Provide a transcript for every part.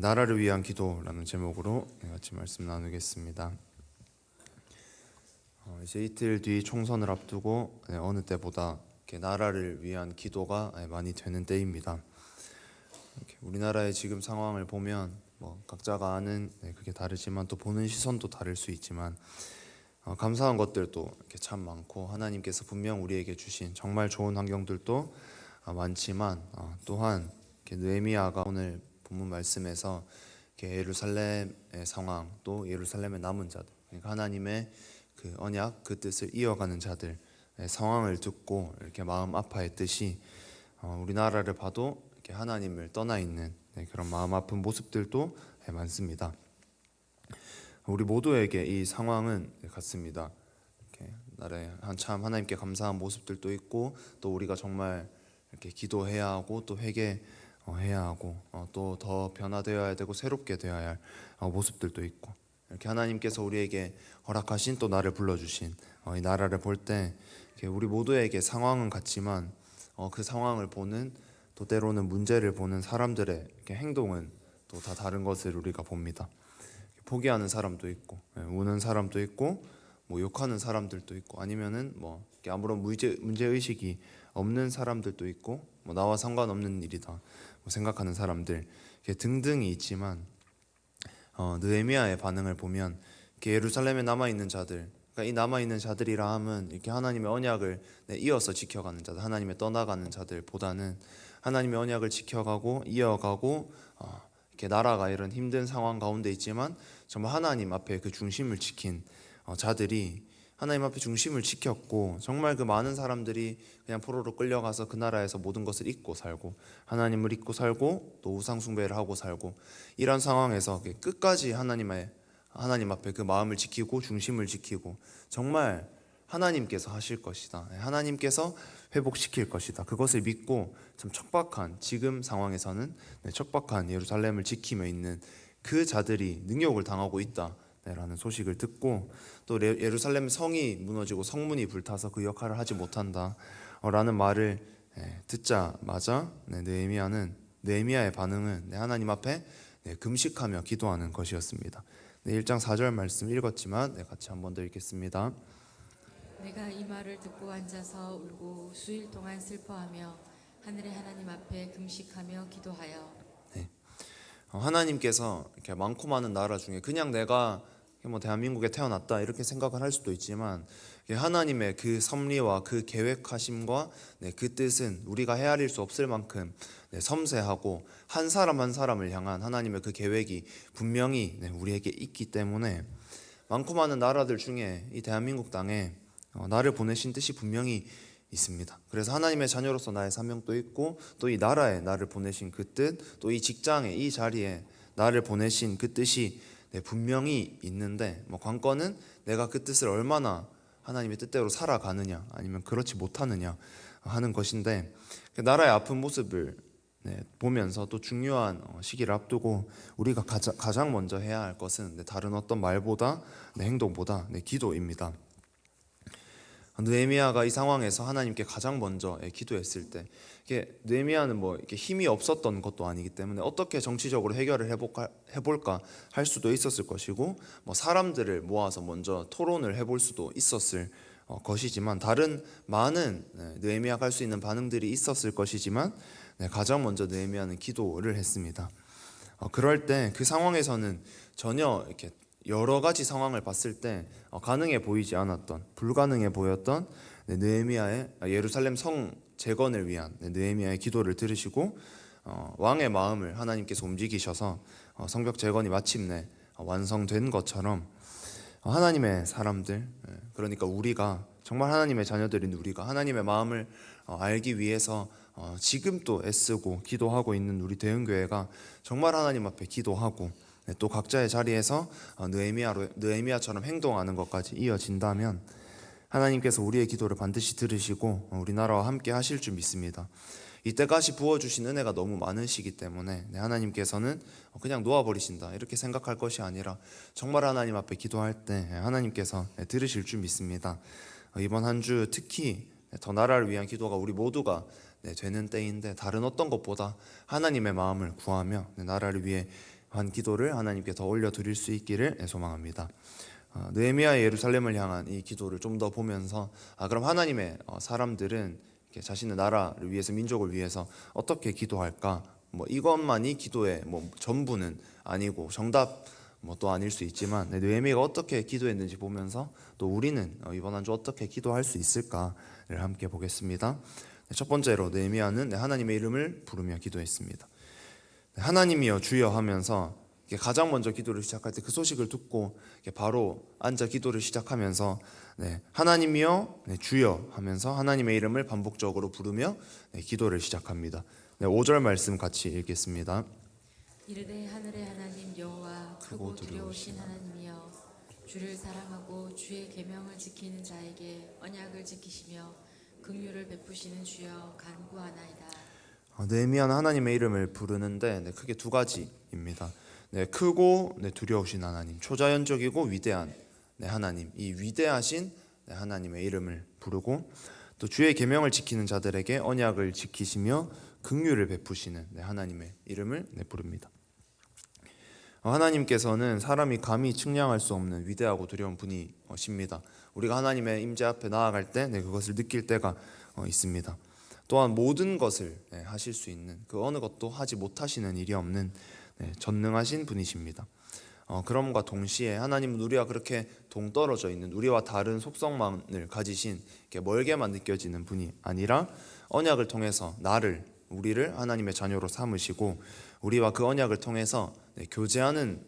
나라를 위한 기도라는 제목으로 같이 말씀 나누겠습니다. 이제 이틀 뒤 총선을 앞두고 어느 때보다 나라를 위한 기도가 많이 되는 때입니다. 우리나라의 지금 상황을 보면 각자가 아는 그게 다르지만 또 보는 시선도 다를 수 있지만 감사한 것들도 이렇게 참 많고 하나님께서 분명 우리에게 주신 정말 좋은 환경들도 많지만 또한 느헤미야가 오늘 본문 말씀에서 예루살렘의 상황 또 예루살렘의 남은 자들, 그러니까 하나님의 그 언약 그 뜻을 이어가는 자들의 상황을 듣고 이렇게 마음 아파했듯이 우리나라를 봐도 이렇게 하나님을 떠나 있는 그런 마음 아픈 모습들도 많습니다. 우리 모두에게 이 상황은 같습니다. 이렇게 나라에 한참 하나님께 감사한 모습들도 있고 또 우리가 정말 이렇게 기도해야 하고 또 회개해야 하고 또 더 변화되어야 되고 새롭게 되어야 할 모습들도 있고 이렇게 하나님께서 우리에게 허락하신 또 나를 불러주신 이 나라를 볼 때 우리 모두에게 상황은 같지만 그 상황을 보는 또 때로는 문제를 보는 사람들의 행동은 또 다 다른 것을 우리가 봅니다. 포기하는 사람도 있고 우는 사람도 있고 욕하는 사람들도 있고 아니면은 아무런 문제 의식이 없는 사람들도 있고 나와 상관없는 일이다 생각하는 사람들 등등이 있지만 느헤미야의 반응을 보면 예루살렘에 남아 있는 자들, 그러니까 이 남아 있는 자들이라 함은 이렇게 하나님의 언약을 이어서 지켜가는 자들, 하나님의 떠나가는 자들보다는 하나님의 언약을 지켜가고 이어가고 이렇게 나라가 이런 힘든 상황 가운데 있지만 정말 하나님 앞에 그 중심을 지킨 자들이 하나님 앞에 중심을 지켰고 정말 그 많은 사람들이 그냥 포로로 끌려가서 그 나라에서 모든 것을 잊고 살고 하나님을 잊고 살고 또 우상 숭배를 하고 살고 이런 상황에서 끝까지 하나님 앞에 그 마음을 지키고 중심을 지키고 정말 하나님께서 하실 것이다, 하나님께서 회복시킬 것이다, 그것을 믿고 참 척박한 지금 상황에서는 척박한 예루살렘을 지키며 있는 그 자들이 능욕을 당하고 있다 라는 소식을 듣고 또 예루살렘 성이 무너지고 성문이 불타서 그 역할을 하지 못한다 라는 말을 듣자마자 느헤미야의 반응은 하나님 앞에 금식하며 기도하는 것이었습니다. 1장 4절 말씀 읽었지만 같이 한번 더 읽겠습니다. 내가 이 말을 듣고 앉아서 울고 수일 동안 슬퍼하며 하늘의 하나님 앞에 금식하며 기도하여. 하나님께서 이렇게 많고 많은 나라 중에 그냥 내가 대한민국에 태어났다 이렇게 생각을 할 수도 있지만 하나님의 그 섭리와 그 계획하심과 그 뜻은 우리가 헤아릴 수 없을 만큼 섬세하고 한 사람 한 사람을 향한 하나님의 그 계획이 분명히 우리에게 있기 때문에 많고 많은 나라들 중에 이 대한민국 땅에 나를 보내신 뜻이 분명히 있습니다. 그래서 하나님의 자녀로서 나의 사명도 있고 또 이 나라에 나를 보내신 그 뜻, 또 이 직장에 이 자리에 나를 보내신 그 뜻이 분명히 있는데 관건은 내가 그 뜻을 얼마나 하나님의 뜻대로 살아가느냐 아니면 그렇지 못하느냐 하는 것인데 나라의 아픈 모습을 보면서 또 중요한 시기를 앞두고 우리가 가장 먼저 해야 할 것은 다른 어떤 말보다 행동보다 기도입니다. 느헤미야가 이 상황에서 하나님께 가장 먼저 기도했을 때 느헤미야는 이렇게 힘이 없었던 것도 아니기 때문에 어떻게 정치적으로 해결을 해볼까 할 수도 있었을 것이고 사람들을 모아서 먼저 토론을 해볼 수도 있었을 것이지만 다른 많은 느헤미야가 할 수 있는 반응들이 있었을 것이지만 가장 먼저 느헤미야는 기도를 했습니다. 그럴 때 그 상황에서는 전혀 이렇게 여러 가지 상황을 봤을 때 가능해 보이지 않았던, 불가능해 보였던 느헤미야의 예루살렘 성 재건을 위한 느헤미야의 기도를 들으시고 왕의 마음을 하나님께서 움직이셔서 성벽 재건이 마침내 완성된 것처럼 하나님의 사람들, 그러니까 우리가 정말 하나님의 자녀들인 우리가 하나님의 마음을 알기 위해서 지금 또 애쓰고 기도하고 있는 우리 대흥교회가 정말 하나님 앞에 기도하고 또 각자의 자리에서 느헤미야처럼 행동하는 것까지 이어진다면 하나님께서 우리의 기도를 반드시 들으시고 우리나라와 함께 하실 줄 믿습니다. 이때까지 부어주신 은혜가 너무 많으시기 때문에 하나님께서는 그냥 놓아버리신다 이렇게 생각할 것이 아니라 정말 하나님 앞에 기도할 때 하나님께서 들으실 줄 믿습니다. 이번 한 주 특히 더 나라를 위한 기도가 우리 모두가 되는 때인데 다른 어떤 것보다 하나님의 마음을 구하며 나라를 위해 한 기도를 하나님께 더 올려드릴 수 있기를 소망합니다. 느헤미야의 예루살렘을 향한 이 기도를 좀 더 보면서 그럼 하나님의 사람들은 이렇게 자신의 나라를 위해서, 민족을 위해서 어떻게 기도할까? 뭐 이것만이 기도의 뭐 전부는 아니고 정답 또 아닐 수 있지만 느헤미야가 어떻게 기도했는지 보면서 또 우리는 이번 한 주 어떻게 기도할 수 있을까를 함께 보겠습니다. 첫 번째로 느헤미야는 하나님의 이름을 부르며 기도했습니다. 하나님이여 주여 하면서 가장 먼저 기도를 시작할 때 그 소식을 듣고 바로 앉아 기도를 시작하면서 하나님이여 주여 하면서 하나님의 이름을 반복적으로 부르며 기도를 시작합니다. 5절 말씀 같이 읽겠습니다. 이르되 하늘의 하나님 여호와 크고 두려우신 하나님이여 주를 사랑하고 주의 계명을 지키는 자에게 언약을 지키시며 긍휼을 베푸시는 주여 간구하나이다. 느헤미야는 하나님의 이름을 부르는데 크게 두 가지입니다. 크고 두려우신 하나님, 초자연적이고 위대한 하나님, 이 위대하신 하나님의 이름을 부르고 또 주의 계명을 지키는 자들에게 언약을 지키시며 긍휼을 베푸시는 하나님의 이름을 부릅니다. 하나님께서는 사람이 감히 측량할 수 없는 위대하고 두려운 분이십니다. 우리가 하나님의 임재 앞에 나아갈 때 그것을 느낄 때가 있습니다. 또한 모든 것을 하실 수 있는 그 어느 것도 하지 못하시는 일이 없는 전능하신 분이십니다. 그럼과 동시에 하나님은 우리와 그렇게 동떨어져 있는 우리와 다른 속성만을 가지신 멀게만 느껴지는 분이 아니라 언약을 통해서 우리를 하나님의 자녀로 삼으시고 우리와 그 언약을 통해서 교제하는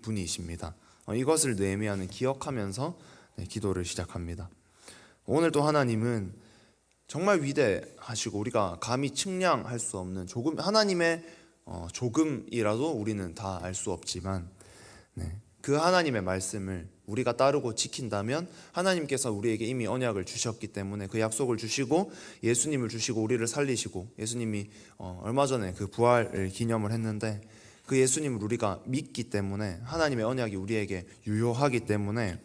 분이십니다. 이것을 느헤미야는 기억하면서 기도를 시작합니다. 오늘도 하나님은 정말 위대하시고 우리가 감히 측량할 수 없는 하나님의 조금이라도 우리는 다 알 수 없지만 그 하나님의 말씀을 우리가 따르고 지킨다면 하나님께서 우리에게 이미 언약을 주셨기 때문에 그 약속을 주시고 예수님을 주시고 우리를 살리시고 예수님이 얼마 전에 그 부활을 기념을 했는데 그 예수님을 우리가 믿기 때문에 하나님의 언약이 우리에게 유효하기 때문에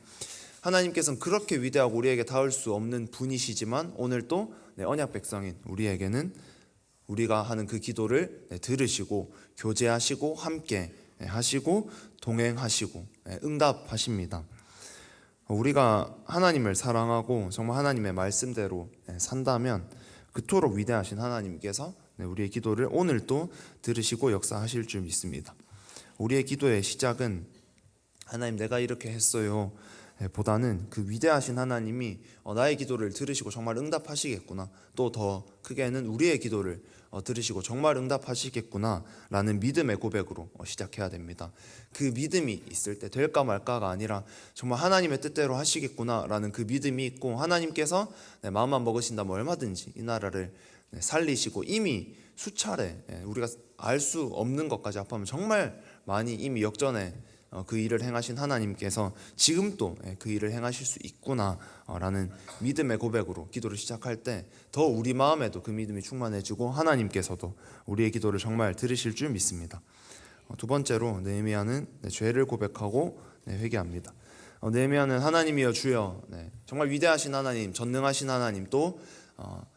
하나님께서는 그렇게 위대하고 우리에게 닿을 수 없는 분이시지만 오늘도 언약 백성인 우리에게는 우리가 하는 그 기도를 들으시고 교제하시고 함께 하시고 동행하시고 응답하십니다. 우리가 하나님을 사랑하고 정말 하나님의 말씀대로 산다면 그토록 위대하신 하나님께서 우리의 기도를 오늘도 들으시고 역사하실 줄 믿습니다. 우리의 기도의 시작은 하나님 내가 이렇게 했어요 보다는 그 위대하신 하나님이 나의 기도를 들으시고 정말 응답하시겠구나, 또 더 크게는 우리의 기도를 들으시고 정말 응답하시겠구나 라는 믿음의 고백으로 시작해야 됩니다. 그 믿음이 있을 때 될까 말까가 아니라 정말 하나님의 뜻대로 하시겠구나 라는 그 믿음이 있고 하나님께서 마음만 먹으신다면 얼마든지 이 나라를 살리시고 이미 수차례 우리가 알 수 없는 것까지 합하면 정말 많이 이미 역전에 그 일을 행하신 하나님께서 지금도 그 일을 행하실 수 있구나 라는 믿음의 고백으로 기도를 시작할 때 더 우리 마음에도 그 믿음이 충만해지고 하나님께서도 우리의 기도를 정말 들으실 줄 믿습니다. 두 번째로 느헤미야는 죄를 고백하고 회개합니다. 느헤미야는 하나님이여 주여, 정말 위대하신 하나님, 전능하신 하나님, 또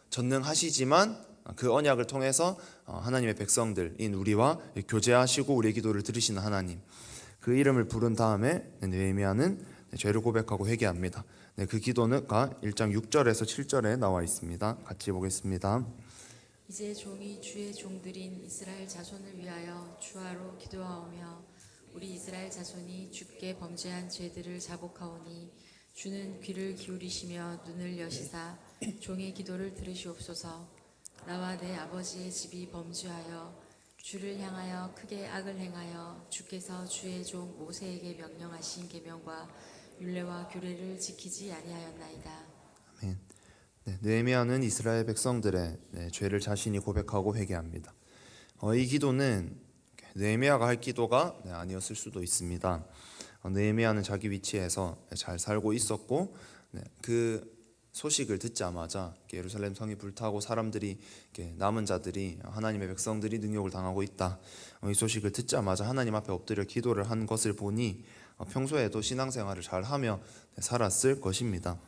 전능하시지만 그 언약을 통해서 하나님의 백성들인 우리와 교제하시고 우리의 기도를 들으시는 하나님, 그 이름을 부른 다음에 느헤미야는 죄를 고백하고 회개합니다. 그 기도가 1장 6절에서 7절에 나와 있습니다. 같이 보겠습니다. 이제 종이 주의 종들인 이스라엘 자손을 위하여 주하로 기도하오며 우리 이스라엘 자손이 주께 범죄한 죄들을 자복하오니 주는 귀를 기울이시며 눈을 여시사 종의 기도를 들으시옵소서. 나와 내 아버지의 집이 범죄하여 주를 향하여 크게 악을 행하여 주께서 주의 종 모세에게 명령하신 계명과 율례와 규례를 지키지 아니하였나이다. 아멘. 느헤미야는 이스라엘 백성들의 죄를 자신이 고백하고 회개합니다. 이 기도는 느헤미야가 할 기도가 아니었을 수도 있습니다. 느헤미야는 자기 위치에서 잘 살고 있었고 그 소식을 듣자마자 예루살렘 성이 불타고 사람들이 남은 자들이 하나님의 백성들이 능욕을 당하고 있다, 이 소식을 듣자마자 하나님 앞에 엎드려 기도를 한 것을 보니 평소에도 신앙생활을 잘하며 살았을 것입니다.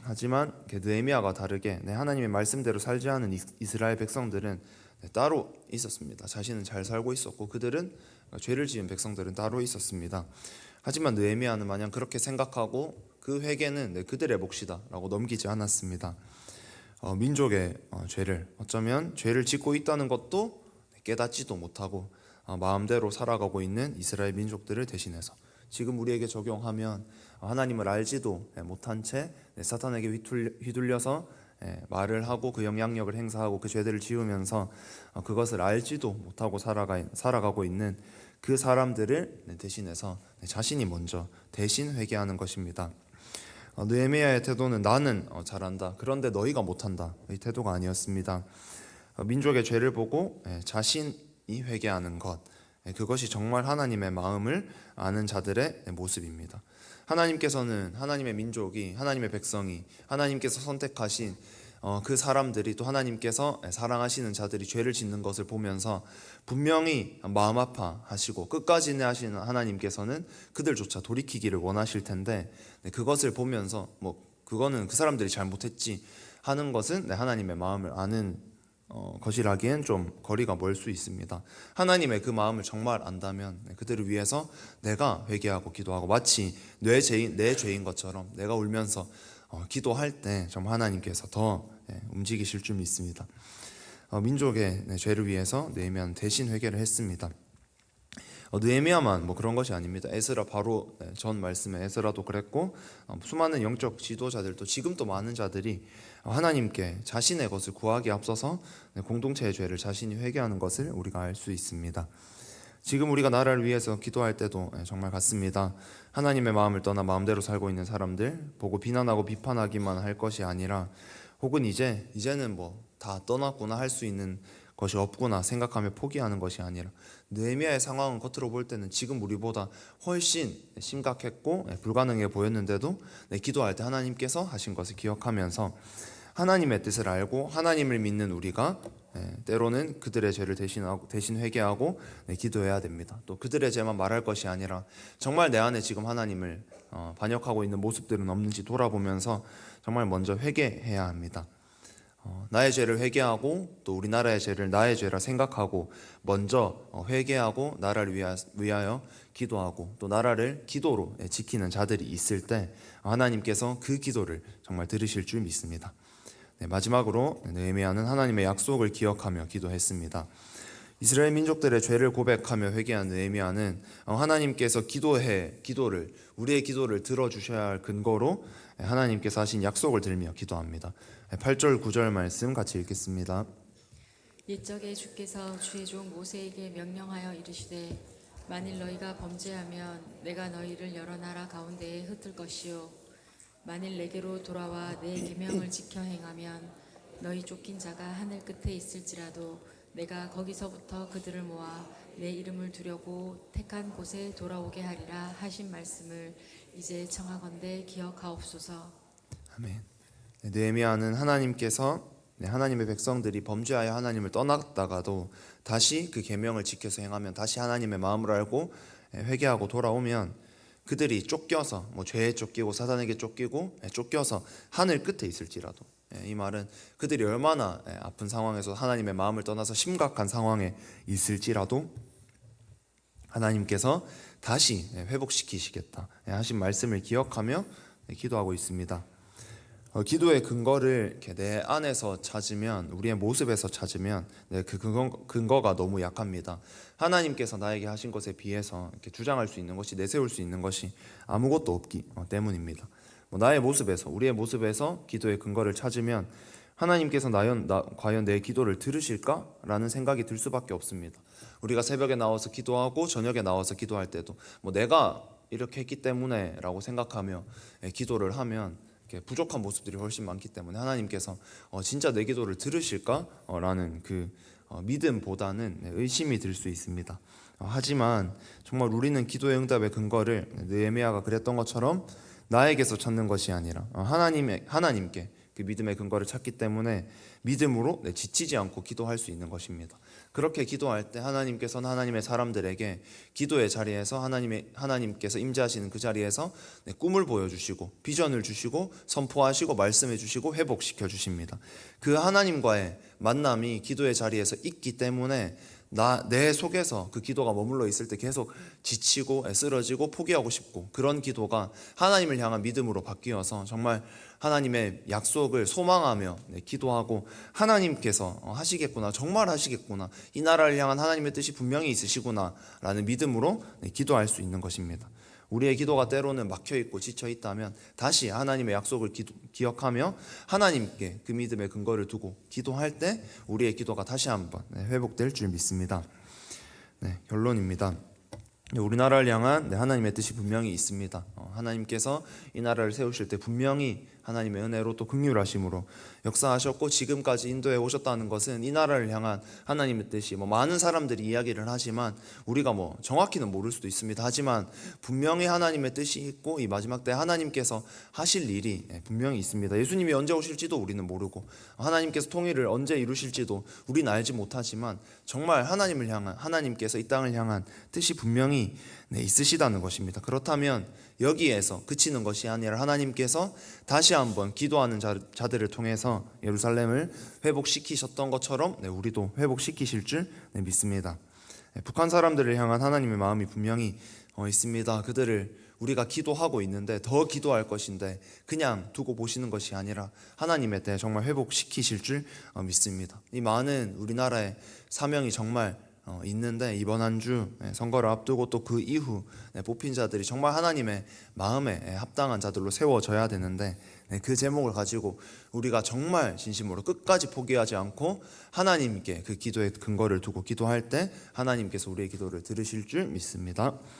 하지만 느헤미야가 다르게 하나님의 말씀대로 살지 않은 이스라엘 백성들은 따로 있었습니다. 자신은 잘 살고 있었고 그들은 죄를 지은 백성들은 따로 있었습니다. 하지만 느헤미야는 마냥 그렇게 생각하고 그 회개는 그들의 몫이다라고 넘기지 않았습니다. 민족의 죄를 어쩌면 죄를 짓고 있다는 것도 깨닫지도 못하고 마음대로 살아가고 있는 이스라엘 민족들을 대신해서 지금 우리에게 적용하면 하나님을 알지도 못한 채 사탄에게 휘둘려서 말을 하고 그 영향력을 행사하고 그 죄들을 지으면서 그것을 알지도 못하고 살아가고 있는 그 사람들을 대신해서 자신이 먼저 대신 회개하는 것입니다. 느헤미야의 태도는 나는 잘한다, 그런데 너희가 못한다, 이 태도가 아니었습니다. 민족의 죄를 보고 자신이 회개하는 것, 그것이 정말 하나님의 마음을 아는 자들의 모습입니다. 하나님께서는 하나님의 민족이, 하나님의 백성이, 하나님께서 선택하신 그 사람들이, 또 하나님께서 사랑하시는 자들이 죄를 짓는 것을 보면서 분명히 마음 아파하시고 끝까지 인내하시는 하나님께서는 그들조차 돌이키기를 원하실 텐데, 그것을 보면서 그거는 그 사람들이 잘못했지 하는 것은 하나님의 마음을 아는 것이라기엔 좀 거리가 멀 수 있습니다. 하나님의 그 마음을 정말 안다면 그들을 위해서 내가 회개하고 기도하고 마치 내 죄인 것처럼 내가 울면서 기도할 때 정말 하나님께서 더 움직이실 줄 믿습니다. 민족의 죄를 위해서 느헤미야는 대신 회개를 했습니다. 느헤미야만 그런 것이 아닙니다. 에스라, 바로 전 말씀에 에스라도 그랬고 수많은 영적 지도자들도 지금 또 많은 자들이 하나님께 자신의 것을 구하기에 앞서서 공동체의 죄를 자신이 회개하는 것을 우리가 알 수 있습니다. 지금 우리가 나라를 위해서 기도할 때도 정말 같습니다. 하나님의 마음을 떠나 마음대로 살고 있는 사람들 보고 비난하고 비판하기만 할 것이 아니라, 혹은 이제는 다 떠났구나, 할 수 있는 것이 없구나 생각하며 포기하는 것이 아니라, 느헤미야의 상황은 겉으로 볼 때는 지금 우리보다 훨씬 심각했고 불가능해 보였는데도 기도할 때 하나님께서 하신 것을 기억하면서 하나님의 뜻을 알고 하나님을 믿는 우리가 때로는 그들의 죄를 대신 회개하고 기도해야 됩니다. 또 그들의 죄만 말할 것이 아니라 정말 내 안에 지금 하나님을 반역하고 있는 모습들은 없는지 돌아보면서 정말 먼저 회개해야 합니다. 나의 죄를 회개하고 또 우리나라의 죄를 나의 죄라 생각하고 먼저 회개하고 나라를 위하여 기도하고 또 나라를 기도로 지키는 자들이 있을 때 하나님께서 그 기도를 정말 들으실 줄 믿습니다. 마지막으로 느헤미야는 하나님의 약속을 기억하며 기도했습니다. 이스라엘 민족들의 죄를 고백하며 회개한 느헤미야는 하나님께서 우리의 기도를 들어주셔야 할 근거로 하나님께서 하신 약속을 들며 기도합니다. 8절 9절 말씀 같이 읽겠습니다. 옛적에 주께서 주의 종 모세에게 명령하여 이르시되 만일 너희가 범죄하면 내가 너희를 여러 나라 가운데에 흩을 것이요 만일 내게로 돌아와 내 계명을 지켜 행하면 너희 쫓긴 자가 하늘 끝에 있을지라도 내가 거기서부터 그들을 모아 내 이름을 두려고 택한 곳에 돌아오게 하리라 하신 말씀을 이제 청하건대 기억하옵소서. 아멘. 느헤미야는 하나님의 백성들이 범죄하여 하나님을 떠났다가도 다시 그 계명을 지켜서 행하면, 다시 하나님의 마음을 알고 회개하고 돌아오면 그들이 쫓겨서 죄에 쫓기고 사단에게 쫓겨서 하늘 끝에 있을지라도, 이 말은 그들이 얼마나 아픈 상황에서 하나님의 마음을 떠나서 심각한 상황에 있을지라도 하나님께서 다시 회복시키시겠다 하신 말씀을 기억하며 기도하고 있습니다. 기도의 근거를 이렇게 내 안에서 찾으면, 우리의 모습에서 찾으면 그 근거가 너무 약합니다. 하나님께서 나에게 하신 것에 비해서 이렇게 주장할 수 있는 것이, 내세울 수 있는 것이 아무것도 없기 때문입니다. 나의 모습에서, 우리의 모습에서 기도의 근거를 찾으면 하나님께서 과연 내 기도를 들으실까라는 생각이 들 수밖에 없습니다. 우리가 새벽에 나와서 기도하고 저녁에 나와서 기도할 때도 내가 이렇게 했기 때문에 라고 생각하며 기도를 하면 부족한 모습들이 훨씬 많기 때문에 하나님께서 진짜 내 기도를 들으실까라는 그 믿음보다는 의심이 들 수 있습니다. 하지만 정말 우리는 기도의 응답의 근거를 느헤미야가 그랬던 것처럼 나에게서 찾는 것이 아니라 하나님께 그 믿음의 근거를 찾기 때문에 믿음으로 지치지 않고 기도할 수 있는 것입니다. 그렇게 기도할 때 하나님께서는 하나님의 사람들에게 기도의 자리에서 하나님께서 임재하시는 그 자리에서 꿈을 보여주시고 비전을 주시고 선포하시고 말씀해 주시고 회복시켜 주십니다. 그 하나님과의 만남이 기도의 자리에서 있기 때문에 내 속에서 그 기도가 머물러 있을 때 계속 지치고 쓰러지고 포기하고 싶고, 그런 기도가 하나님을 향한 믿음으로 바뀌어서 정말 하나님의 약속을 소망하며 기도하고, 하나님께서 하시겠구나, 정말 하시겠구나, 이 나라를 향한 하나님의 뜻이 분명히 있으시구나 라는 믿음으로 기도할 수 있는 것입니다. 우리의 기도가 때로는 막혀있고 지쳐있다면 다시 하나님의 약속을 기억하며 하나님께 그 믿음의 근거를 두고 기도할 때 우리의 기도가 다시 한번 회복될 줄 믿습니다. 결론입니다. 우리나라를 향한 하나님의 뜻이 분명히 있습니다. 하나님께서 이 나라를 세우실 때 분명히 하나님의 은혜로 또 긍휼하심으로 역사하셨고 지금까지 인도해 오셨다는 것은 이 나라를 향한 하나님의 뜻이 많은 사람들이 이야기를 하지만 우리가 정확히는 모를 수도 있습니다. 하지만 분명히 하나님의 뜻이 있고 이 마지막 때 하나님께서 하실 일이 분명히 있습니다. 예수님이 언제 오실지도 우리는 모르고 하나님께서 통일을 언제 이루실지도 우리는 알지 못하지만 정말 하나님을 향한, 하나님께서 이 땅을 향한 뜻이 분명히 있으시다는 것입니다. 그렇다면 여기에서 그치는 것이 아니라 하나님께서 다시 한번 기도하는 자들을 통해서 예루살렘을 회복시키셨던 것처럼 우리도 회복시키실 줄 믿습니다. 북한 사람들을 향한 하나님의 마음이 분명히 있습니다. 그들을 우리가 기도하고 있는데 더 기도할 것인데 그냥 두고 보시는 것이 아니라 하나님의 때 정말 회복시키실 줄 믿습니다. 이 많은 우리나라의 사명이 정말 있는데 이번 한 주 선거를 앞두고 또 그 이후 뽑힌 자들이 정말 하나님의 마음에 합당한 자들로 세워져야 되는데 그 제목을 가지고 우리가 정말 진심으로 끝까지 포기하지 않고 하나님께 그 기도의 근거를 두고 기도할 때 하나님께서 우리의 기도를 들으실 줄 믿습니다.